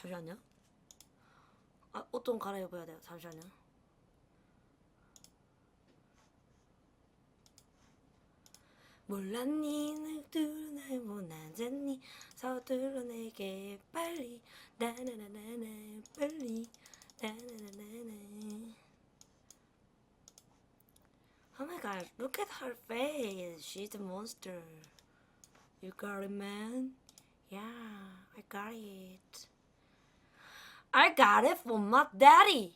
잠시만요. 아, 옷 좀 갈아입어야 돼요. 잠시만요. 몰랐니 널 날 못하잖니 서둘러 내게 빨리 나나나나나 빨리 나나나나나. Oh my god, look at her face. She's a monster. You got it, man? Yeah, I got it. I got it from my daddy.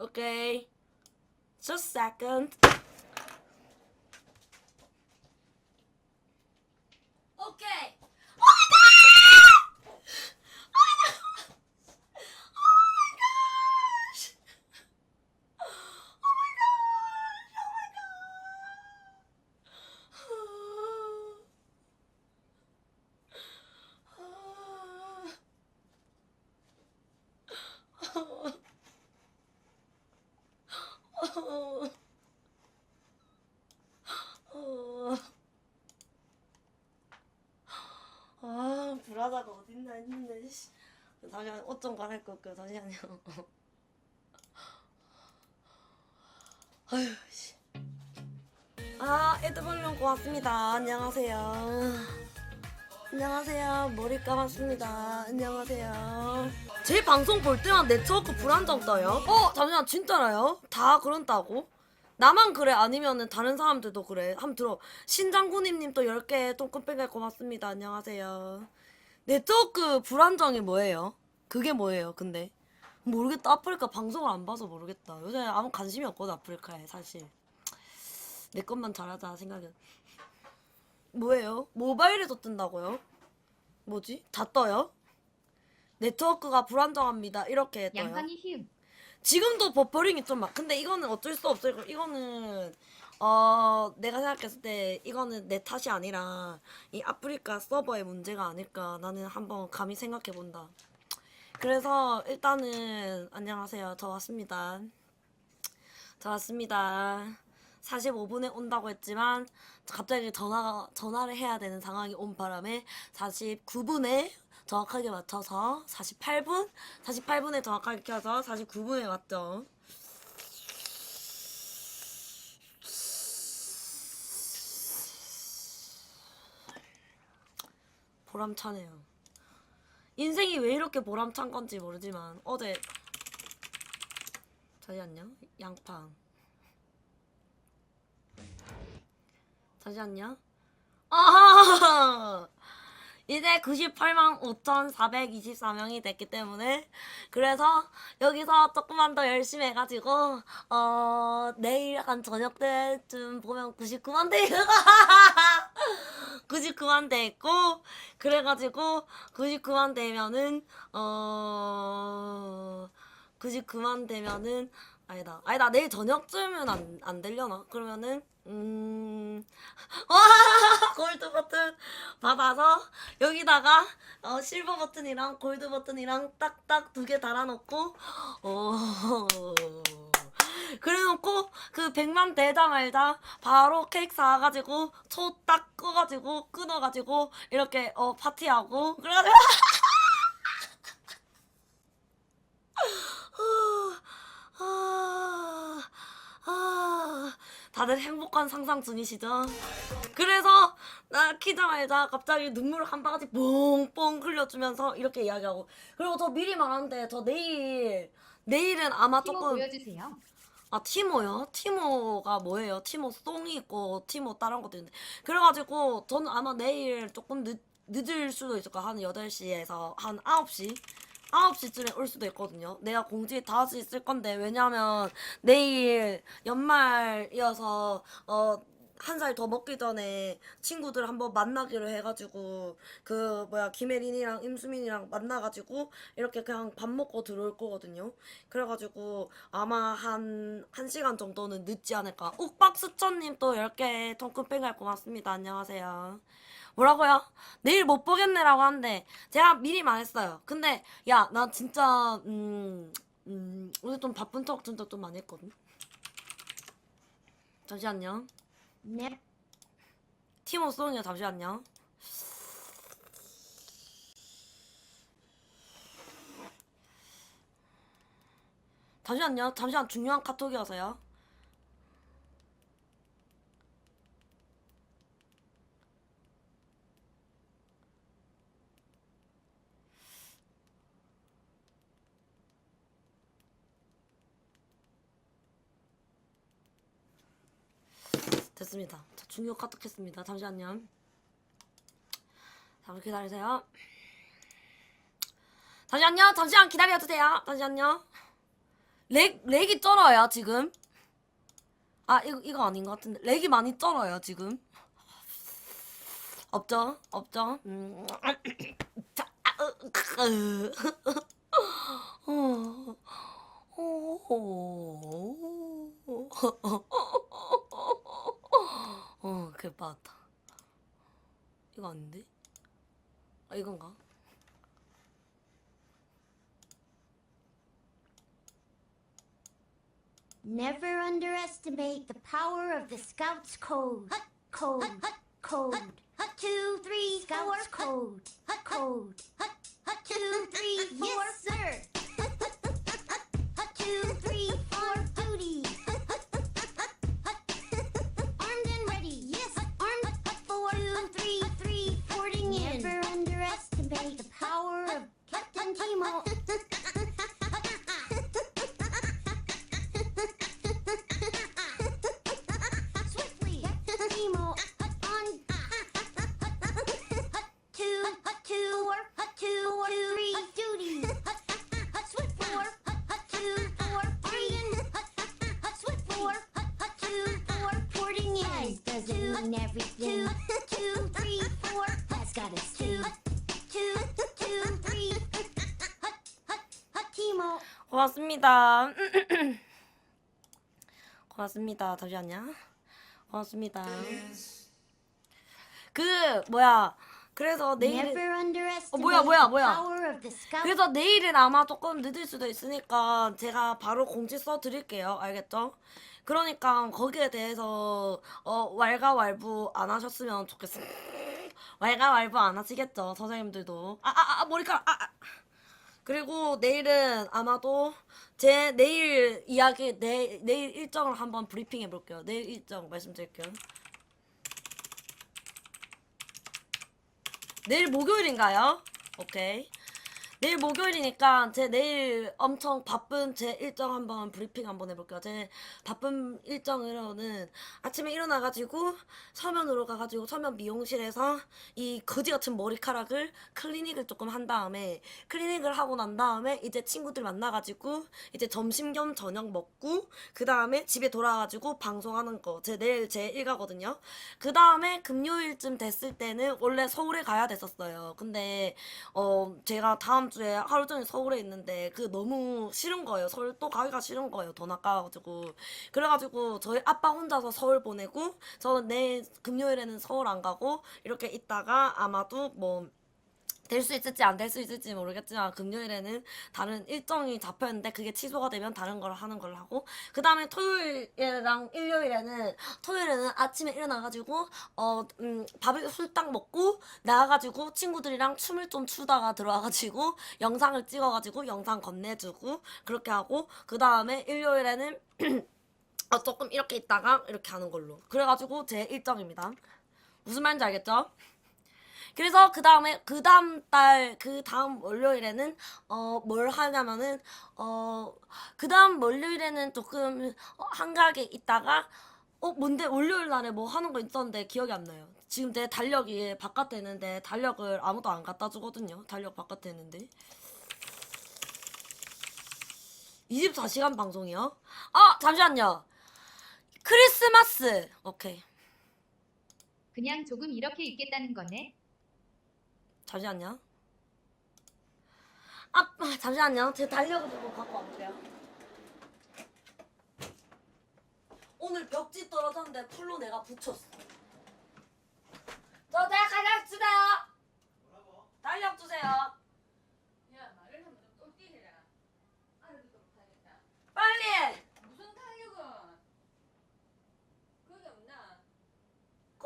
Okay, just a second. Okay. 아, 브라자가 어딨나 했는데. 잠시만, 옷 좀 갈아입고 올게요. 잠시만요. 아휴, 씨. 아, 에드벌룬 고맙습니다. 안녕하세요. 안녕하세요. 머리 감았습니다. 안녕하세요. 제 방송 볼 때만 네트워크 불안정 떠요? 잠시만, 진짜라요? 다 그런다고? 나만 그래? 아니면은 다른 사람들도 그래? 한번 들어. 신장군님 또 10개 똥끈뺑이 고맙습니다. 안녕하세요. 네트워크 불안정이 뭐예요? 그게 뭐예요, 근데? 모르겠다. 아프리카 방송을 안 봐서 모르겠다. 요새 아무 관심이 없거든, 아프리카에, 사실. 내 것만 잘하자 생각은. 뭐예요? 모바일에서 뜬다고요? 뭐지? 다 떠요? 네트워크가 불안정합니다. 이렇게 떠요. 양팡이 휘음. 지금도 버퍼링이 좀 막. 근데 이거는 어쩔 수 없어요. 이거는 내가 생각했을 때 이거는 내 탓이 아니라 이 아프리카 서버의 문제가 아닐까 나는 한번 감히 생각해 본다. 그래서 일단은 안녕하세요. 저 왔습니다. 저 왔습니다. 45분에 온다고 했지만 갑자기 전화를 해야 되는 상황이 온 바람에 49분에 정확하게 맞춰서 48분에 정확하게 켜서 49분에 왔죠. 보람차네요. 인생이 왜 이렇게 보람찬 건지 모르지만 어제 잠시만요. 양팡 잠시만요. 아하! 이제 98만 5,424명이 됐기 때문에 그래서 여기서 조금만 더 열심히 해가지고 내일 한 저녁 때쯤 보면 99만 대 99만 대 있고 그래가지고 99만 되면은 99만 되면은 아니다 내일 저녁쯤은 안 되려나 그러면은 와 골드 버튼 받아서 여기다가 실버 버튼이랑 골드 버튼이랑 딱딱 2개 달아놓고 그래놓고 그 100만 되자마자 바로 케이크 사가지고 초 딱 꺼가지고 끊어가지고 이렇게 파티하고 그래가지고 다들 행복한 상상 중이시죠? 그래서 나 키자마자 갑자기 눈물을 한 바가지 뽕뽕 흘려주면서 이렇게 이야기하고 그리고 저 미리 말하는데 저 내일은 아마 티모 조금 보여주세요. 티모요? 티모가 뭐예요? 티모 송이 있고 티모 다른 것도 있는데 그래가지고 저는 아마 내일 조금 늦을 수도 있을 거야. 한 8시에서 한 9시 9시쯤에 올 수도 있거든요. 내가 공지 5시 있을 건데 왜냐면 내일 연말이어서 1살 더 먹기 전에 친구들 한번 만나기로 해가지고 그 뭐야 김혜린이랑 임수민이랑 만나가지고 이렇게 그냥 밥 먹고 들어올 거거든요. 그래가지고 아마 한 1시간 정도는 늦지 않을까. 욱박수천님 또 10개 통큰뺑갈 고맙습니다. 안녕하세요. 뭐라고요? 내일 못 보겠네라고 하는데 제가 미리 말했어요. 근데 야 나 진짜 오늘 좀 바쁜 척 진짜 좀 많이 했거든. 잠시만요. 넵. 티모 송이요. 잠시만요. 잠시만요. 잠시만 중요한 카톡이어서요. 됐습니다. 저 중요 카톡 했습니다. 잠시만요. 잠깐 기다리세요. 잠시만요. 잠시만 기다려주세요. 잠시만요. 렉이 쩔어요 지금. 아 이거 아닌 것 같은데 렉이 많이 쩔어요 지금. 없죠? 없죠? 자, 어, 그래 빠졌다. 이거 아닌데? 아 이건가? Never underestimate the power of the Scouts Code. Code. Code. 2, 3, 4. Code. Code. 2, 3, 4. Yes, sir. 2, 3, 4. Duty. Armed and ready. Yes, armed. 4, 2, 3, 3. Porting in. Never underestimate the power of Captain Timo. Swiftly, Timo, on 2, 2, 2, 3, duty. Swift 4, 2, 4, 3. Swift 4, 2, 4, porting in. Doesn't mean everything. 2, 3, 4. That's got us 2, 2, 2, 3. Timo. 고맙습니다. 고맙습니다. 잠시만요. 고맙습니다. 그 뭐야? 그래서 내일 Never underestimate 뭐야. the power of the Scout. 그래서 내일은 아마 조금 늦을 수도 있으니까 제가 바로 공지 써 드릴게요. 알겠죠? 그러니까 거기에 대해서 왈가왈부 안 하셨으면 좋겠습니다. 왈가왈부 안 하시겠죠, 선생님들도. 머리카락. 그리고 내일은 아마도 제 내일 이야기 내일 일정을 한번 브리핑 해볼게요. 내일 일정 말씀드릴게요. 내일 목요일인가요? 오케이. 내일 목요일이니까 제 내일 엄청 바쁜 제 일정 한번 브리핑 한번 해볼게요. 제 바쁜 일정으로는 아침에 일어나가지고 서면으로 가가지고 서면 미용실에서 이 거지 같은 머리카락을 클리닉을 조금 한 다음에 클리닉을 하고 난 다음에 이제 친구들 만나가지고 이제 점심 겸 저녁 먹고 그 다음에 집에 돌아가지고 방송하는 거 제 내일 제 일가거든요. 그 다음에 금요일쯤 됐을 때는 원래 서울에 가야 됐었어요. 근데 제가 다음 주에 하루 종일 서울에 있는데 그 너무 싫은 거예요. 서울 또 가기가 싫은 거예요. 돈 아까워가지고. 그래가지고 저희 아빠 혼자서 서울 보내고 저는 내일 금요일에는 서울 안 가고 이렇게 있다가 아마도 뭐 될 수 있을지 안 될 수 있을지 모르겠지만 금요일에는 다른 일정이 잡혔는데 그게 취소가 되면 다른 걸 하는 걸로 하고 그 다음에 토요일이랑 토요일에는 아침에 일어나가지고 밥을 훌딱 먹고 나가가지고 친구들이랑 춤을 좀 추다가 들어와가지고 영상을 찍어가지고 영상 건네주고 그렇게 하고 그 다음에 일요일에는 조금 이렇게 있다가 이렇게 하는 걸로 그래가지고 제 일정입니다. 무슨 말인지 알겠죠? 그래서 그 다음에 그 다음 월요일에는 뭘 하냐면은 그 다음 월요일에는 조금 한가하게 있다가 뭔데 월요일 날에 뭐 하는 거 있었는데 기억이 안 나요. 지금 내 달력이 바깥에 있는데 달력을 아무도 안 갖다 주거든요. 달력 바깥에 있는데 24시간 방송이요? 잠시만요. 크리스마스. 오케이. 그냥 조금 이렇게 있겠다는 거네. 잠시만요. 잠시만요. 제 달력을 좀 갖고 왔어요. 오늘 벽지 떨어졌는데 풀로 내가 붙였어. 내가 달력 주세요. 뭐라고? 달력 주세요. 야, 말을 하면 좀 똘끼 해라. 알아듣도 못하겠다. 빨리. 무슨 타격은? 그게 없나?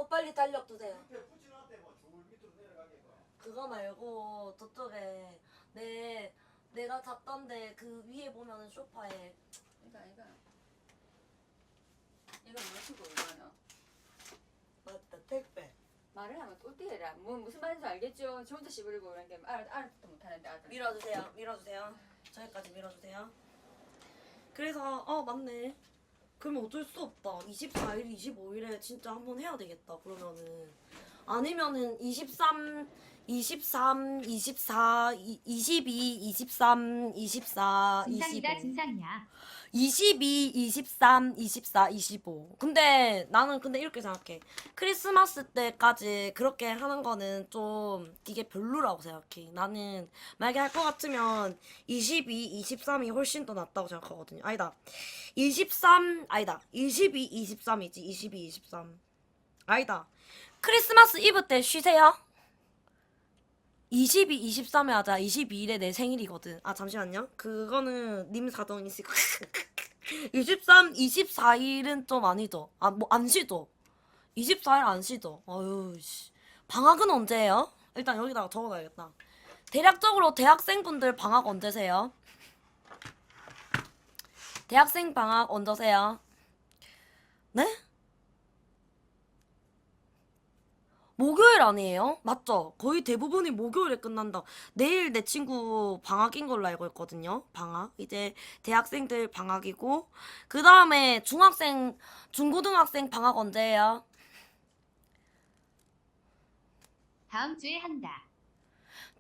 빨리 달력 주세요. 밑에 붙여놨대 뭐 줄 밑으로 내려가게 뭐. 그거 말고 저쪽에 내가 잤던데 그 위에 보면은 소파에 이거 무엇이고 이거는 맞다, 택배. 말을 하면 똘띠 해라. 뭐 무슨 말인지 알겠죠? 저 혼자 씹으려고 그런 게 알아듣도 못하는데 아들. 밀어주세요. 밀어주세요. 저기까지 밀어주세요. 그래서 맞네. 그러면 어쩔 수 없다. 24일, 25일에 진짜 한번 해야 되겠다. 그러면은 아니면은 23, 24, 22, 23, 24, 진상이다 25. 진상이야. 22, 23, 24, 25. 근데 나는 이렇게 생각해. 크리스마스 때까지 그렇게 하는 거는 좀 이게 별로라고 생각해. 나는 만약에 할 것 같으면 22, 23이 훨씬 더 낫다고 생각하거든요. 아니다. 23, 아니다. 22, 23이지. 22, 23. 아니다. 크리스마스 이브 때 쉬세요. 22, 23에 하자. 22일에 내 생일이거든. 아, 잠시만요. 그거는 님 사정이시고. 23, 24일은 좀 아니죠. 아, 뭐, 안 쉬죠. 24일 안 쉬죠. 어휴, 씨. 방학은 언제예요? 일단 여기다가 적어놔야겠다. 대략적으로 대학생분들 방학 언제세요? 대학생 방학 언제세요? 네? 목요일 아니에요? 맞죠? 거의 대부분이 목요일에 끝난다. 내일 내 친구 방학인 걸로 알고 있거든요. 방학. 이제 대학생들 방학이고 그 다음에 중학생, 중고등학생 방학 언제예요? 다음 주에 한다.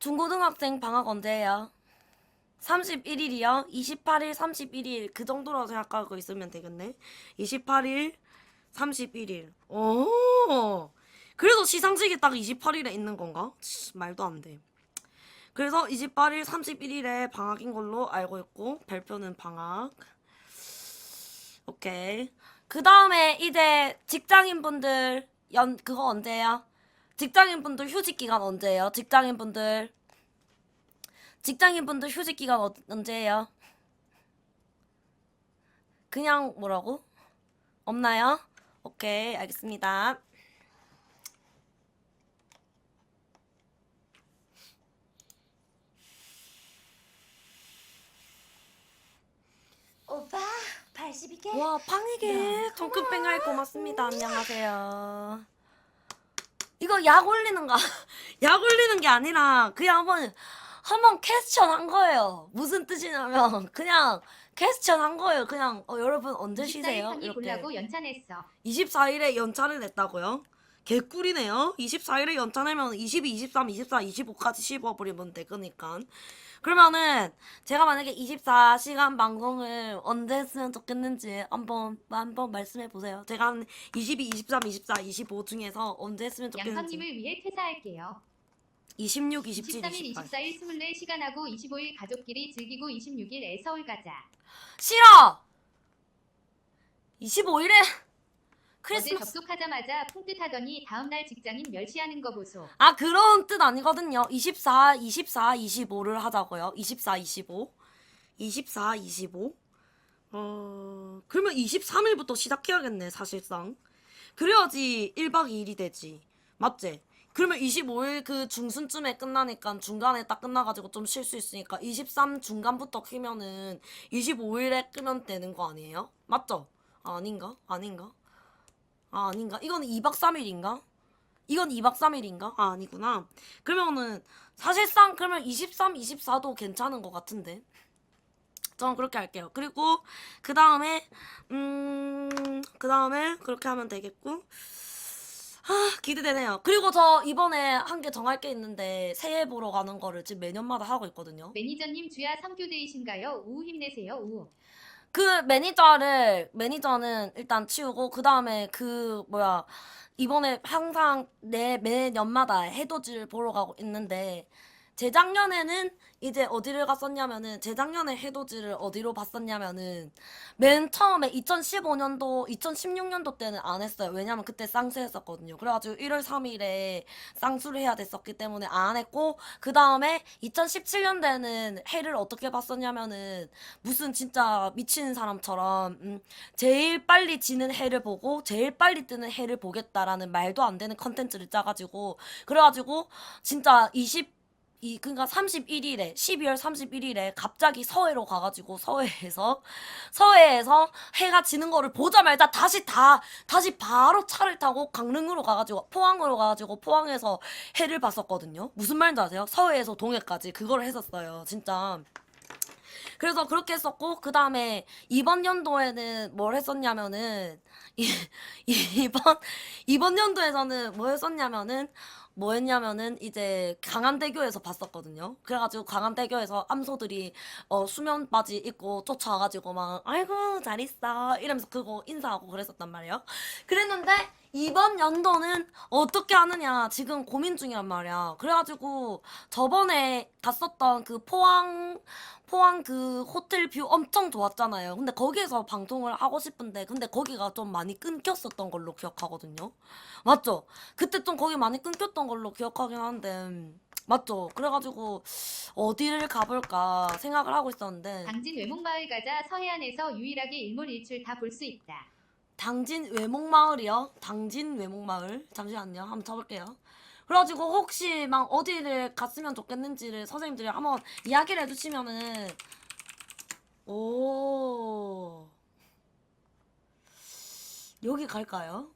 중고등학생 방학 언제예요? 31일이요? 28일, 31일 그 정도로 생각하고 있으면 되겠네. 28일, 31일. 오, 그래서 시상식이 딱 28일에 있는 건가? 말도 안 돼. 그래서 28일, 31일에 방학인 걸로 알고 있고 발표는 방학. 오케이. 그 다음에 이제 직장인분들 그거 언제야? 직장인분들 휴직 기간 언제예요? 직장인분들 휴직 기간 언제예요? 그냥 뭐라고? 없나요? 오케이, 알겠습니다. 오빠 82개. 와, 팡이게 정크뺑알 고맙습니다. 안녕하세요. 이거 약 올리는 거, 약 올리는 게 아니라 그냥 한번 퀘스천 한 거예요. 무슨 뜻이냐면 그냥 퀘스천 한 거예요. 그냥 여러분 언제 24일 쉬세요? 방이 이렇게. 골라고 연찬했어. 24일에 연차를 냈다고요? 개꿀이네요. 24일에 연차 내면 22, 23, 24, 25까지 씹어버리면 되니까. 그러면은 제가 만약에 24시간 방송을 언제 했으면 좋겠는지 한번 말씀해 보세요. 제가 한 22, 23, 24, 25 중에서 언제 했으면 좋겠는지. 양팡님을 위해 퇴사할게요. 26, 27, 23일, 28. 24일 24시간하고 25일 가족끼리 즐기고 26일에 서울 가자. 싫어! 25일에 어제 크리스마스. 접속하자마자 풍뜻하더니 다음날 직장인 멸시하는 거 보소. 아, 그런 뜻 아니거든요. 24, 25를 하자고요. 24, 25. 24, 25. 그러면 23일부터 시작해야겠네, 사실상. 그래야지 1박 2일이 되지. 맞지? 그러면 25일 그 중순쯤에 끝나니까 중간에 딱 끝나가지고 좀 쉴 수 있으니까 23 중간부터 끄면은 25일에 끄면 되는 거 아니에요? 맞죠? 아, 아닌가? 아닌가? 아, 아닌가? 이건 2박 3일인가? 이건 2박 3일인가? 아, 아니구나. 그러면은 사실상 그러면 23, 24도 괜찮은 것 같은데. 전 그렇게 할게요. 그리고 그 다음에 그렇게 하면 되겠고. 기대되네요. 그리고 저 이번에 한 개 정할 게 있는데 새해 보러 가는 거를 지금 매년마다 하고 있거든요. 매니저님 주야 3교대이신가요? 우우 힘내세요. 우우. 그 매니저는 일단 치우고 그 다음에 이번에 항상 매년마다 해돋이를 보러 가고 있는데 재작년에는 이제 어디를 갔었냐면은 재작년에 해돋이를 어디로 봤었냐면은 맨 처음에 2015년도 2016년도 때는 안 했어요. 왜냐면 그때 쌍수했었거든요. 그래가지고 1월 3일에 쌍수를 해야 됐었기 때문에 안 했고 그 다음에 2017년대는 해를 어떻게 봤었냐면은 무슨 진짜 미친 사람처럼 제일 빨리 지는 해를 보고 제일 빨리 뜨는 해를 보겠다라는 말도 안 되는 컨텐츠를 짜가지고 그래가지고 진짜 그러니까 31일에 12월 31일에 갑자기 서해로 가가지고 서해에서 해가 지는 거를 보자마자 다시 바로 차를 타고 강릉으로 가가지고 포항으로 가가지고 포항에서 해를 봤었거든요. 무슨 말인지 아세요? 서해에서 동해까지 그걸 했었어요. 진짜. 그래서 그렇게 했었고, 그 다음에 이번 연도에는 뭘 했었냐면은 이번 연도에서는 뭐 했냐면은 이제 강안대교에서 봤었거든요. 그래가지고 강안대교에서 암소들이 수면 바지 입고 쫓아와가지고 막 아이고 잘 있어 이러면서 그거 인사하고 그랬었단 말이에요. 그랬는데 이번 연도는 어떻게 하느냐 지금 고민 중이란 말이야. 그래가지고 저번에 갔었던 그 포항 그 호텔 뷰 엄청 좋았잖아요. 근데 거기에서 방송을 하고 싶은데 근데 거기가 좀 많이 끊겼었던 걸로 기억하거든요. 맞죠? 그때 좀 거기 많이 끊겼던 걸로 기억하긴 하는데 맞죠? 그래가지고 어디를 가볼까 생각을 하고 있었는데 당진 외목마을 가자. 서해안에서 유일하게 일몰일출 다 볼 수 있다. 당진 외목마을이요? 당진 외목마을? 잠시만요. 한번 쳐볼게요. 그래가지고 혹시 막 어디를 갔으면 좋겠는지를 선생님들이 한번 이야기를 해주시면은 오 여기 갈까요?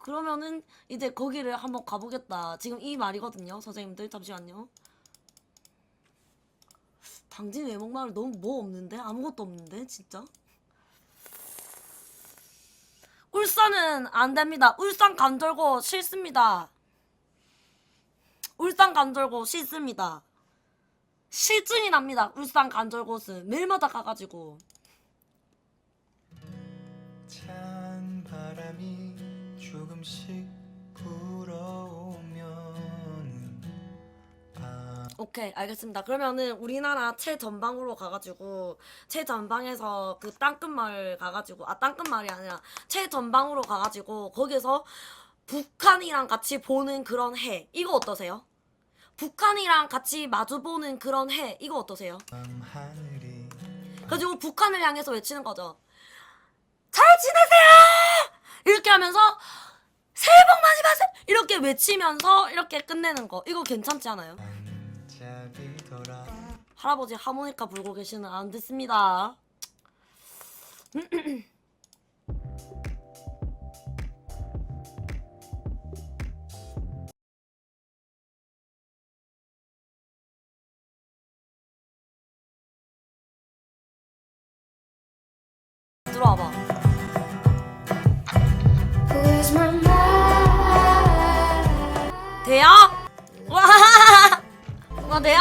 그러면은 이제 거기를 한번 가보겠다. 지금 이 말이거든요. 선생님들 잠시만요. 당진 외목마을 너무 뭐 없는데? 아무것도 없는데 진짜? 울산은 안 됩니다. 울산 간절고 싫습니다. 울산 간절고 싫습니다. 실증이 납니다. 울산 간절곶은 매일마다 가가지고. 찬 바람이 조금씩 불어오면 오케이 알겠습니다. 그러면은 우리나라 최전방으로 가가지고 최전방에서 그 땅끝마을 가가지고 땅끝마을이 아니라 최전방으로 가가지고 거기서 북한이랑 같이 보는 그런 해 이거 어떠세요? 북한이랑 같이 마주보는 그런 해 이거 어떠세요? 하늘이 그래가지고 북한을 향해서 외치는 거죠. 잘 지내세요! 이렇게 하면서 새해 복 많이 받으세요! 이렇게 외치면서 이렇게 끝내는 거 이거 괜찮지 않아요? 반짝이더라. 할아버지 하모니카 불고 계시는 안 됐습니다. 들어와봐. Where's my mind? 돼요? 와, 와 돼요?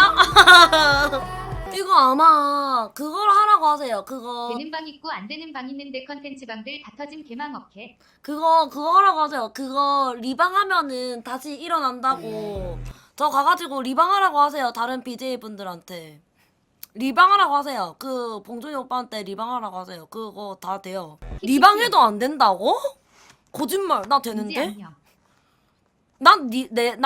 이거 아마 그걸 하라고 하세요. 그거 되는 방 있고 안 되는 방 있는데 컨텐츠 방들 다 터진 개망 업해. 그거 하라고 하세요. 그거 리방하면은 다시 일어난다고. 저 가가지고 리방하라고 하세요. 다른 BJ 분들한테 리방하라고 하세요. 그 봉준이 오빠한테 리방하라고 하세요. 그거 다 돼요. 리방해도 안 된다고? 거짓말. 나 금지 되는데? 안녕. 나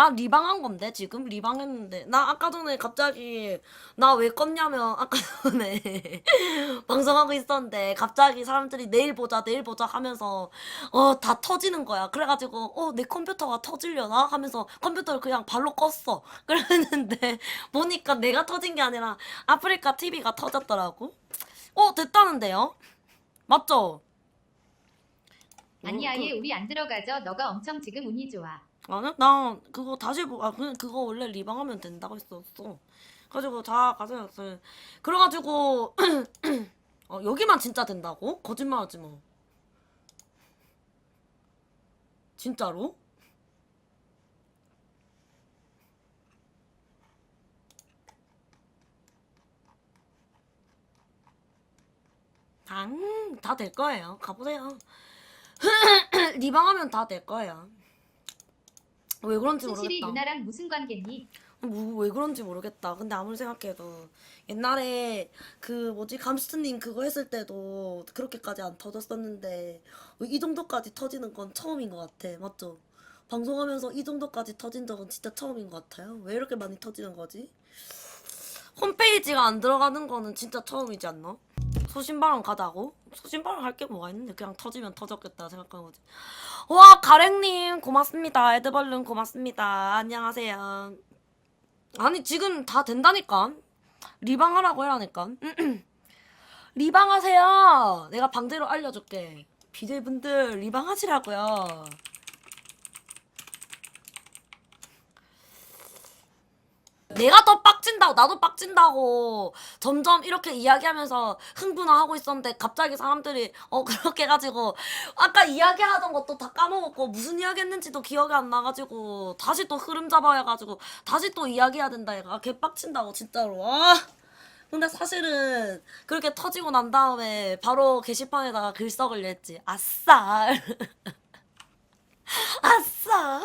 리방한 건데 지금 리방했는데 나 아까 전에 갑자기 나 왜 껐냐면 아까 전에 방송하고 있었는데 갑자기 사람들이 내일 보자 하면서 다 터지는 거야. 그래가지고 내 컴퓨터가 터지려나 하면서 컴퓨터를 그냥 발로 껐어. 그랬는데 보니까 내가 터진 게 아니라 아프리카 TV가 터졌더라고. 됐다는데요? 맞죠? 아니 아예 우리 안 들어가죠. 너가 엄청 지금 운이 좋아. 아니, 나 그거 다시 그냥 그거 원래 리방하면 된다고 했었어. 그래가지고 다 가져갔어요. 그래가지고 여기만 진짜 된다고? 거짓말하지 마. 진짜로? 다 될 거예요. 가보세요. 리방하면 다 될 거예요. 왜 그런지 순실이 모르겠다. 누나랑 무슨 관계니? 왜 그런지 모르겠다. 근데 아무리 생각해도 옛날에 그 뭐지 감스트님 그거 했을 때도 그렇게까지 안 터졌었는데 이 정도까지 터지는 건 처음인 것 같아. 맞죠? 방송하면서 이 정도까지 터진 적은 진짜 처음인 것 같아요. 왜 이렇게 많이 터지는 거지? 홈페이지가 안 들어가는 거는 진짜 처음이지 않나? 소신발언 가자고? 소신발언 할 게 뭐가 있는데 그냥 터지면 터졌겠다 생각하는 거지. 와 가랭님 고맙습니다. 에드벌룬 고맙습니다. 안녕하세요. 아니 지금 다 된다니까. 리방 하라고 해라니까. 리방 하세요. 내가 방대로 알려줄게. BJ분들 리방 하시라고요. 내가 더 빡친다고, 나도 빡친다고 점점 이렇게 이야기하면서 흥분하고 있었는데 갑자기 사람들이 그렇게 해가지고 아까 이야기하던 것도 다 까먹었고 무슨 이야기 했는지도 기억이 안 나가지고 다시 또 흐름 잡아야 해가지고 다시 또 이야기해야 된다 얘가. 개빡친다고 진짜로. 근데 사실은 그렇게 터지고 난 다음에 바로 게시판에다가 글썩을 냈지. 아싸. 아싸.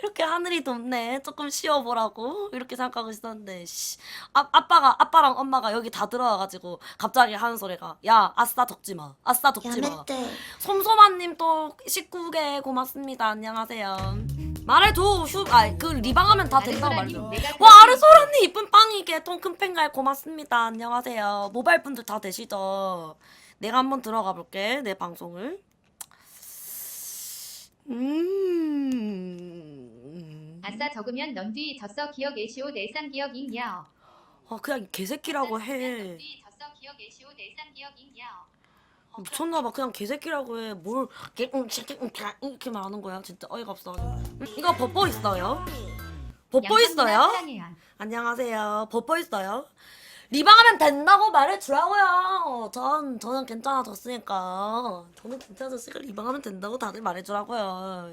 이렇게 하늘이 덥네. 조금 쉬어보라고 이렇게 생각하고 있었는데 아빠랑 엄마가 여기 다 들어와가지고 갑자기 하는 소리가 야 아싸 덕지마. 아싸 덕지마. 솜솜아님 또 19개 고맙습니다. 안녕하세요. 말해줘. 그 리방하면 다 된다고 말해줘. 와 아르소라님 이쁜 빵이게 통큰 팬가에 고맙습니다. 안녕하세요. 모바일 분들 다 되시죠? 내가 한번 들어가 볼게 내 방송을. 아싸 적으면 넌 뒤 졌어 기억 애시오 내상 기억 잉여. 그냥 개새끼라고 해. 넌 뒤 졌어 기억 애시오 내상 기억 잉여. 미쳤나봐. 그냥 개새끼라고 해. 뭘 이렇게 말하는 거야. 진짜 어이가 없어가지고. 이거 버퍼 있어요? 버퍼 있어요? 사랑해요. 안녕하세요. 버퍼 있어요? 리방하면 된다고 말해주라고요. 저는 괜찮아졌으니까. 저는 괜찮아졌으니까 리방하면 된다고 다들 말해주라고요.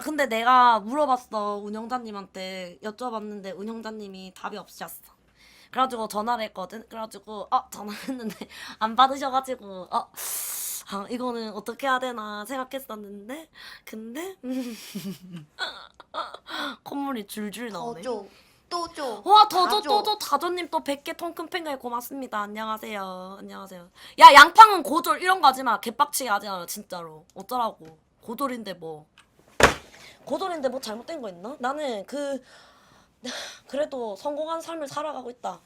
근데 내가 물어봤어. 운영자님한테 여쭤봤는데 운영자님이 답이 없으셨어. 그래가지고 전화를 했거든. 그래가지고 전화했는데 안 받으셔가지고 이거는 어떻게 해야 되나 생각했었는데 근데 콧물이 줄줄 나오네. 또 줘. 와, 더 줘. 다조님 또 100개 통큰 팬가에 고맙습니다. 안녕하세요. 안녕하세요. 야, 양팡은 고졸 이런 거 하지 마. 개빡치게 하지 마. 진짜로. 어쩌라고. 고졸인데 뭐. 고졸인데 뭐 잘못된 거 있나? 나는 그래도 성공한 삶을 살아가고 있다.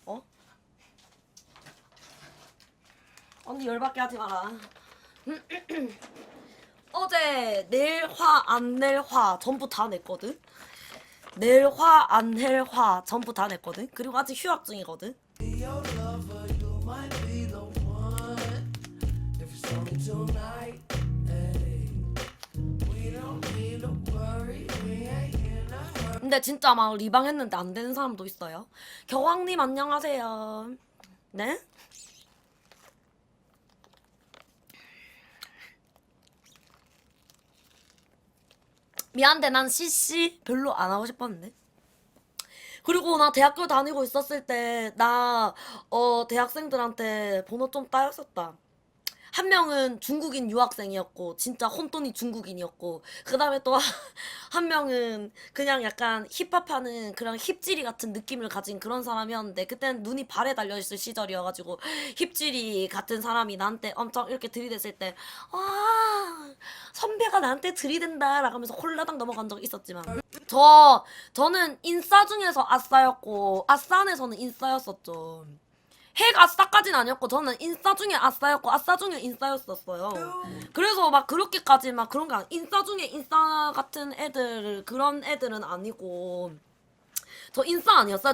언니 열받게 하지 마라. 어제 낼 화, 안 낼 화 전부 다 냈거든? 낼 화, 안 낼 화 전부 다 냈거든? 그리고 아직 휴학 중이거든? 근데 진짜 막 리방 했는데 안 되는 사람도 있어요. 겨왕님 안녕하세요. 네? 미안한데 난 CC 별로 안 하고 싶었는데. 그리고 나 대학교 다니고 있었을 때 나 대학생들한테 번호 좀 따였었다. 한 명은 중국인 유학생이었고 진짜 혼돈이 중국인이었고 그 다음에 또 한 명은 그냥 약간 힙합하는 그런 힙지리 같은 느낌을 가진 그런 사람이었는데 그때는 눈이 발에 달려있을 시절이어가지고 힙지리 같은 사람이 나한테 엄청 이렇게 들이댔을 때 와 선배가 나한테 들이댄다 라고 하면서 홀라당 넘어간 적 있었지만 저는 인싸 중에서 아싸였고 아싸 안에서는 인싸였었죠. 핵 아싸까지는 아니었고 저는 인싸 중에 아싸였고 아싸 중에 인싸였었어요. 그래서 막 그렇게까지 막 그런 게 인싸 중에 인싸 같은 애들 그런 애들은 아니고 저 인싸 아니었어요.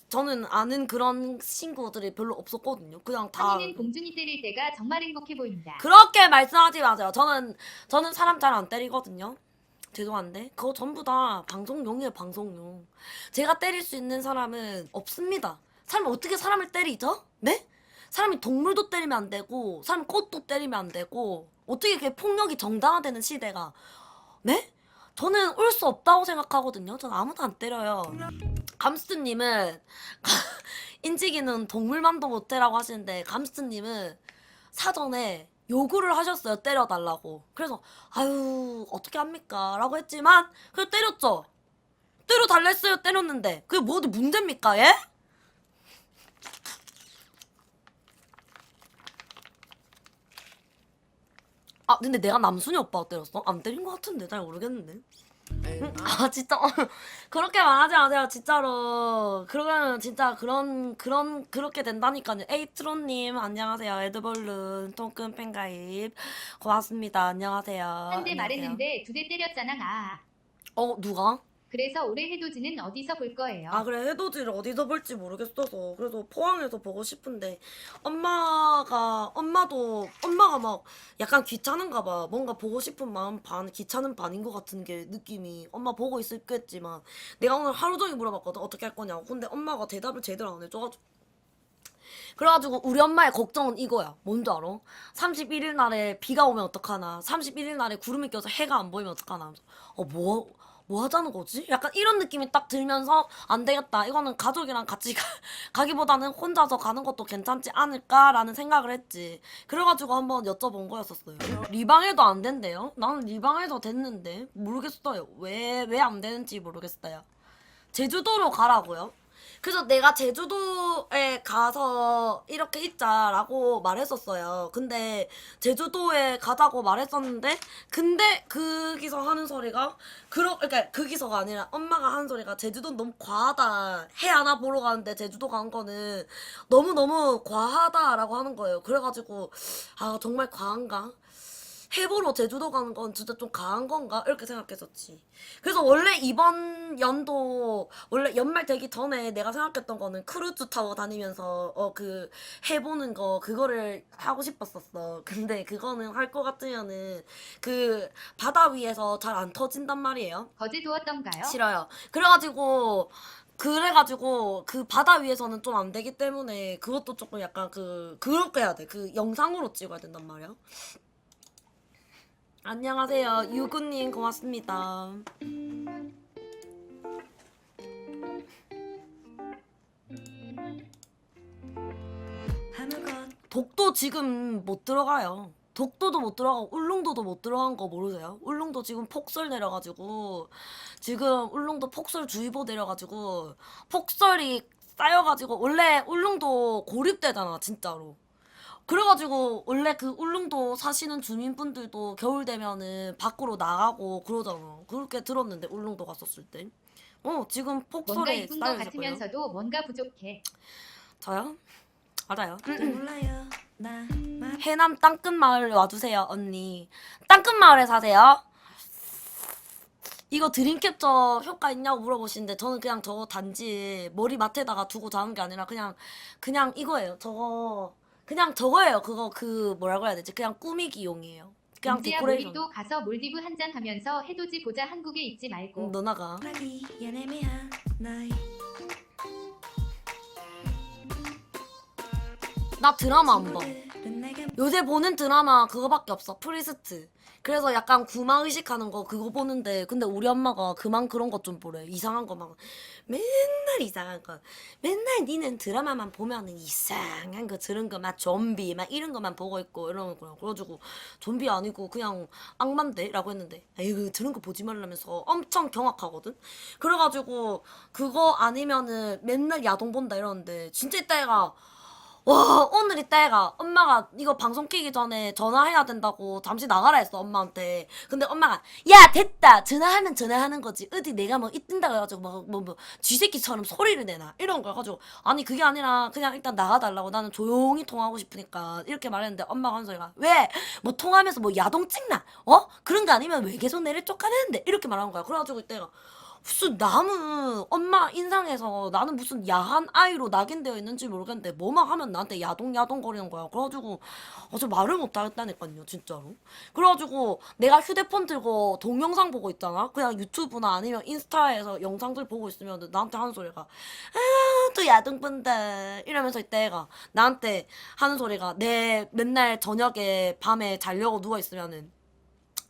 저는 아는 그런 친구들이 별로 없었거든요. 그냥 다 언니는 공준이 때릴 때가 정말 행복해 보인다. 그렇게 말씀하지 마세요. 저는 사람 잘 안 때리거든요. 죄송한데 그거 전부 다 방송용이에요. 방송용. 제가 때릴 수 있는 사람은 없습니다. 사람이 어떻게 사람을 때리죠? 네? 사람이 동물도 때리면 안 되고 사람이 꽃도 때리면 안 되고 어떻게 그게 폭력이 정당화되는 시대가 네? 저는 올 수 없다고 생각하거든요. 저는 아무도 안 때려요. 감스트님은 인지기는 동물만도 못해라고 하시는데 감스트님은 사전에 요구를 하셨어요. 때려달라고. 그래서 아유 어떻게 합니까? 라고 했지만 그래서 때렸죠. 때려달라 했어요. 때렸는데 그게 뭐 어디 문제입니까? 예? 근데 내가 남순이 오빠가 때렸어? 안 때린 것 같은데 잘 모르겠는데. 진짜 그렇게 말하지 마세요 진짜로. 그러면 진짜 그렇게 된다니까요. 에이트론님 안녕하세요. 에드벌룬 통큰 팬가입 고맙습니다. 안녕하세요. 한 대 안녕하세요. 말했는데 2대 때렸잖아. 누가? 그래서 올해 해돋이는 어디서 볼 거예요? 아 그래 해돋이를 어디서 볼지 모르겠어서 그래서 포항에서 보고 싶은데 엄마가 막 약간 귀찮은가 봐. 뭔가 보고 싶은 마음 반 귀찮은 반인 것 같은 게 느낌이. 엄마 보고 있을겠지만 내가 오늘 하루 종일 물어봤거든 어떻게 할 거냐고. 근데 엄마가 대답을 제대로 안 해줘가지고 그래가지고 우리 엄마의 걱정은 이거야. 뭔지 알아? 31일 날에 비가 오면 어떡하나. 31일 날에 구름이 껴서 해가 안 보이면 어떡하나. 뭐 하자는 거지? 약간 이런 느낌이 딱 들면서 안 되겠다. 이거는 가족이랑 같이 가기보다는 혼자서 가는 것도 괜찮지 않을까라는 생각을 했지. 그래가지고 한번 여쭤본 거였었어요. 리방해도 안 된대요? 나는 리방해도 됐는데 모르겠어요. 왜 안 되는지 모르겠어요. 제주도로 가라고요? 그래서 내가 제주도에 가서 이렇게 있자라고 말했었어요. 근데 제주도에 가자고 말했었는데 근데 거기서 하는 소리가 그러니까 거기서가 아니라 엄마가 하는 소리가 제주도는 너무 과하다. 해 하나 보러 가는데 제주도 간 거는 너무너무 과하다라고 하는 거예요. 그래가지고 아 정말 과한가? 해보러 제주도 가는 건 진짜 좀 가한 건가? 이렇게 생각했었지. 그래서 원래 이번 연도, 원래 연말 되기 전에 내가 생각했던 거는 크루즈 타고 다니면서, 해보는 거, 그거를 하고 싶었었어. 근데 그거는 할 것 같으면은, 바다 위에서 잘 안 터진단 말이에요. 거제 두었던가요? 싫어요. 그래가지고 그 바다 위에서는 좀 안 되기 때문에 그것도 조금 약간 그렇게 해야 돼. 영상으로 찍어야 된단 말이야. 안녕하세요. 유구님 고맙습니다. 독도 지금 못 들어가요. 독도도 못 들어가고 울릉도도 못 들어간 거 모르세요? 울릉도 지금 폭설 내려가지고 지금 울릉도 폭설주의보 내려가지고 폭설이 쌓여가지고 원래 울릉도 고립되잖아 진짜로. 그래가지고 원래 울릉도 사시는 주민분들도 겨울 되면은 밖으로 나가고 그러잖아. 그렇게 들었는데 울릉도 갔었을 때. 지금 뭔가 폭설에 이쁜 것 쌓여있을 거예요. 같으면서도 뭔가 부족해. 저요? 알아요. 해남 땅끝마을 와주세요 언니. 땅끝마을에 사세요? 이거 드림캡처 효과 있냐고 물어보시는데 저는 그냥 저거 단지 머리맡에다가 두고 자는 게 아니라 그냥 이거예요. 그냥 저거예요. 그거 뭐라고 해야 되지? 그냥 꾸미기용이에요. 그냥 은지야 데코레이션. 몰입도 가서 몰디브 한잔 하면서 해돋이 보자 한국에 있지 말고. 너 나가. 나 드라마 안 봐. 요새 보는 드라마 그거밖에 없어. 프리스트. 그래서 약간 구마 의식하는 거 그거 보는데 근데 우리 엄마가 그만 그런 것 좀 보래. 이상한 거 막 맨날 이상한 거. 맨날 니는 드라마만 보면은 이상한 거 들은 거 막 좀비 막 이런 거만 보고 있고 이러는 거야. 그래가지고 좀비 아니고 그냥 악마인데? 라고 했는데 에이 들은 거 보지 말라면서 엄청 경악하거든? 그래가지고 그거 아니면은 맨날 야동 본다 이러는데 진짜 이따가 와 오늘 이따가 엄마가 이거 방송 키기 전에 전화해야 된다고 잠시 나가라 했어 엄마한테. 근데 엄마가 야 됐다 전화하면 전화하는 거지 어디 내가 뭐 이뜬다 그래가지고 뭐 쥐새끼처럼 소리를 내나 이런 거 가지고 아니 그게 아니라 그냥 일단 나가달라고 나는 조용히 통화하고 싶으니까 이렇게 말했는데 엄마가 하는 소리가 왜 뭐 통화하면서 뭐 야동 찍나 그런 거 아니면 왜 계속 내를 쫓아내는데 이렇게 말하는 거야. 그래가지고 이때가 무슨 나는 엄마 인상에서 나는 무슨 야한 아이로 낙인되어 있는지 모르겠는데 뭐만 하면 나한테 야동 거리는 거야. 그래가지고 어제 말을 못 하겠다니까요 진짜로. 그래가지고 내가 휴대폰 들고 동영상 보고 있잖아. 그냥 유튜브나 아니면 인스타에서 영상들 보고 있으면 나한테 하는 소리가 또 야동 본다 이러면서 이때가 나한테 하는 소리가 내 맨날 저녁에 밤에 자려고 누워있으면은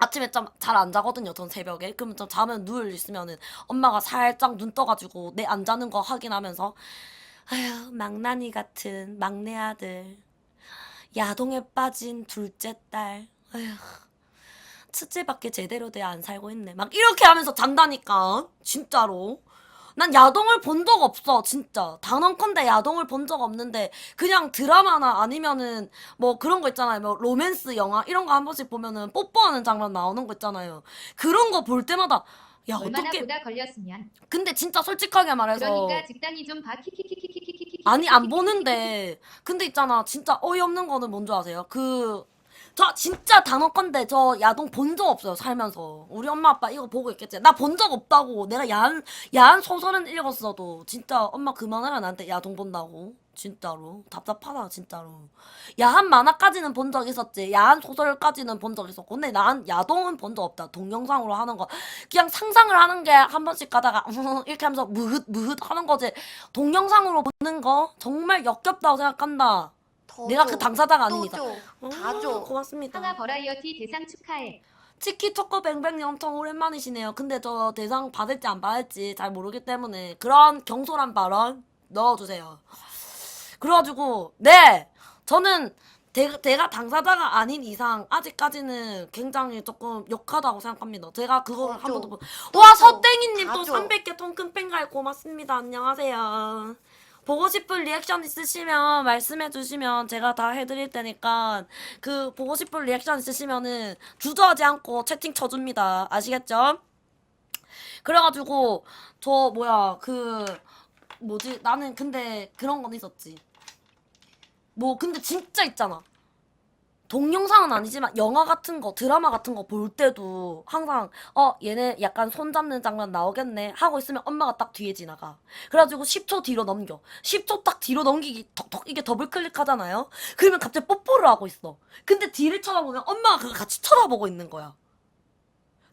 아침에 좀 잘 안 자거든요, 전 새벽에. 그러면 좀 자면 누울 있으면은 엄마가 살짝 눈 떠가지고 내 안 자는 거 확인하면서 아휴, 망나니 같은 막내 아들. 야동에 빠진 둘째 딸. 아휴, 첫째밖에 제대로 돼 안 살고 있네. 막 이렇게 하면서 잔다니까. 진짜로. 난 야동을 본 적 없어 진짜. 단언컨대 야동을 본 적 없는데 그냥 드라마나 아니면은 뭐 그런 거 있잖아요. 뭐 로맨스 영화 이런 거 한 번씩 보면은 뽀뽀하는 장면 나오는 거 있잖아요. 그런 거 볼 때마다 야 얼마나 어떻게 보다 걸렸으면. 근데 진짜 솔직하게 말해서 그러니까 직당이 좀 봐. 키키키키키키키키. 아니 안 보는데 근데 있잖아 진짜 어이없는 거는 뭔지 아세요? 저 진짜 단언컨대 저 야동 본 적 없어요 살면서. 우리 엄마 아빠 이거 보고 있겠지. 나 본 적 없다고. 내가 야한 소설은 읽었어도 진짜 엄마 그만해라 나한테 야동 본다고. 진짜로 답답하다 진짜로. 야한 만화까지는 본 적 있었지. 야한 소설까지는 본 적 있었고. 근데 난 야동은 본 적 없다. 동영상으로 하는 거 그냥 상상을 하는 게 한 번씩 가다가 이렇게 하면서 무흐 하는 거지. 동영상으로 보는 거 정말 역겹다고 생각한다. 내가 그 당사자가 아닌 이상. 다 줘. 고맙습니다. 상하 버라이어티 대상 축하해. 치키 초코 뱅뱅님 엄청 오랜만이시네요. 근데 저 대상 받을지 안 받을지 잘 모르기 때문에 그런 경솔한 발언 넣어주세요. 그래가지고 네 저는 제가 당사자가 아닌 이상 아직까지는 굉장히 조금 역하다고 생각합니다. 제가 그걸 한 번도 와 서땡이님 또 300개 통큰 팬가입 고맙습니다. 안녕하세요. 보고 싶은 리액션 있으시면 말씀해 주시면 제가 다 해드릴 테니까 그 보고 싶은 리액션 있으시면은 주저하지 않고 채팅 쳐줍니다. 아시겠죠? 그래가지고 저 뭐야 그 뭐지 나는 근데 그런 건 있었지. 뭐 근데 진짜 있잖아. 동영상은 아니지만 영화 같은 거 드라마 같은 거 볼 때도 항상 얘네 약간 손 잡는 장면 나오겠네 하고 있으면 엄마가 딱 뒤에 지나가. 그래가지고 10초 뒤로 넘겨. 10초 딱 뒤로 넘기기 톡톡 이게 더블 클릭하잖아요. 그러면 갑자기 뽀뽀를 하고 있어. 근데 뒤를 쳐다보면 엄마가 그거 같이 쳐다보고 있는 거야.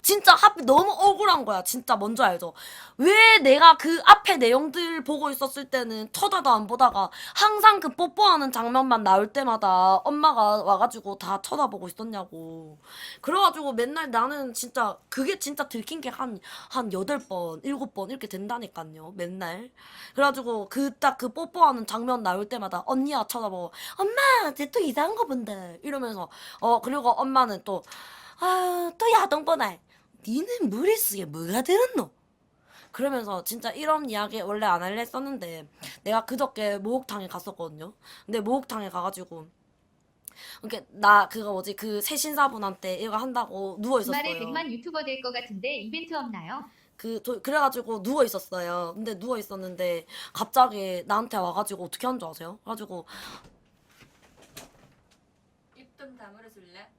진짜 하필 너무 억울한 거야. 진짜 뭔지 알죠? 왜 내가 그 앞에 내용들 보고 있었을 때는 쳐다도 안 보다가 항상 그 뽀뽀하는 장면만 나올 때마다 엄마가 와가지고 다 쳐다보고 있었냐고. 그래가지고 맨날 나는 진짜 그게 진짜 들킨 게 한 8번, 7번 이렇게 된다니까요. 맨날. 그래가지고 딱 그 뽀뽀하는 장면 나올 때마다 언니가 쳐다보고 엄마 쟤 또 이상한 거 본다 이러면서 그리고 엄마는 또 야동 보나 니는 머릿속에 뭐가 들었노? 그러면서 진짜 이런 이야기 원래 안 할래 했었는데 내가 그저께 목욕탕에 갔었거든요. 근데 목욕탕에 가가지고 이렇게 나 그거 뭐지 그 새신사분한테 이거 한다고 누워 주말에 있었어요. 100만 유튜버 될 것 같은데 이벤트 없나요? 그래가지고 누워 있었어요. 근데 누워 있었는데 갑자기 나한테 와가지고 어떻게 한 줄 아세요? 그래가지고 입 좀 다물어 줄래?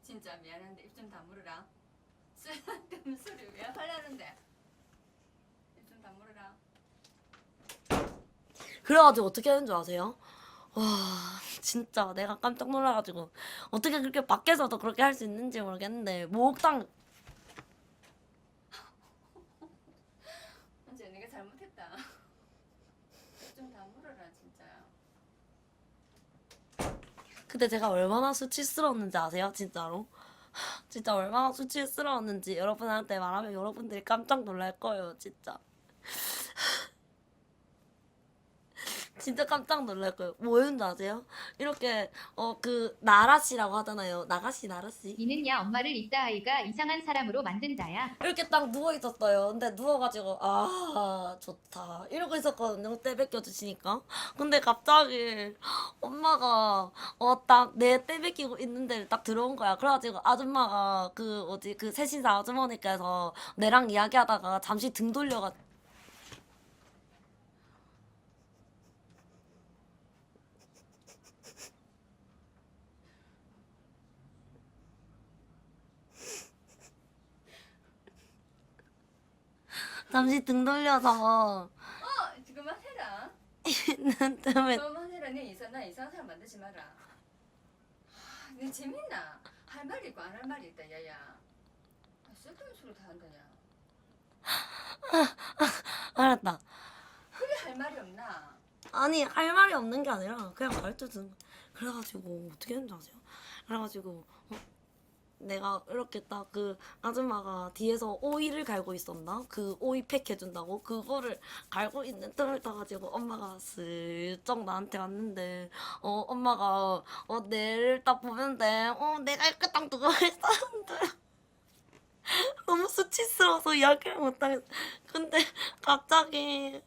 진짜 미안한데 입 좀 다물어라. 쓸데없는 소리 왜 하려는데? 입 좀 다물어라. 그래가지고 어떻게 하는 줄 아세요? 와 진짜 내가 깜짝 놀라가지고 어떻게 그렇게 밖에서도 그렇게 할 수 있는지 모르겠는데 목욕탕 언제 내가 잘못했다. 입 좀 다물어라 진짜. 그때 제가 얼마나 수치스러웠는지 아세요? 진짜로? 진짜 얼마나 수치스러웠는지 여러분한테 말하면 여러분들이 깜짝 놀랄 거예요. 진짜. 진짜 깜짝 놀랄 거예요. 뭐였는지 아세요? 이렇게 그 나라씨라고 하잖아요. 나라씨. 이는 야 엄마를 이따 아이가 이상한 사람으로 만든다야. 이렇게 딱 누워 있었어요. 근데 누워가지고 좋다 이러고 있었거든요. 때 뺏겨주시니까. 근데 갑자기 엄마가 딱 내 때 뺏기고 있는 데를 딱 들어온 거야. 그래가지고 아줌마가 그 뭐지 그 새신사 아주머니께서 내랑 이야기하다가 잠시 등 돌려가. 잠시 등 돌려서 지금만 해라. 있는 틈에 그만해라. 나 이상한 사람 만들지 마라. 네 재밌나? 할 말이 있고 안 할 말이 있다 야야. 쓸데없는 소리 다 한다냐. 알았다. 그게 할 말이 없나? 아니 할 말이 없는 게 아니라 그냥 말투 듣는. 그래가지고 어떻게 했는지 아세요? 그래가지고 내가 이렇게 딱 그 아줌마가 뒤에서 오이를 갈고 있었나? 그 오이 팩 해준다고 그거를 갈고 있는 틈을 타가지고 엄마가 슬쩍 나한테 왔는데 엄마가 내를 딱 보는데 내가 이렇게 딱 두고 있었는데 너무 수치스러워서 이야기를 못하겠어. 근데 갑자기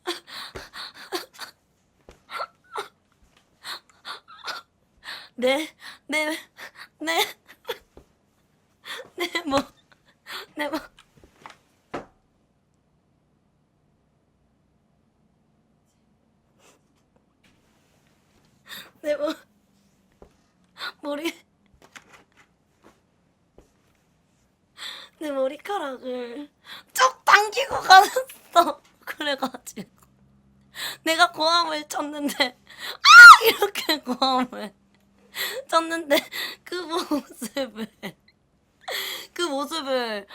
내 뭐, 내 뭐. 내 뭐, 머리, 머리카락을 쭉 당기고 가셨어. 그래가지고 내가 고함을 쳤는데 이렇게 고함을 쳤는데 그 모습을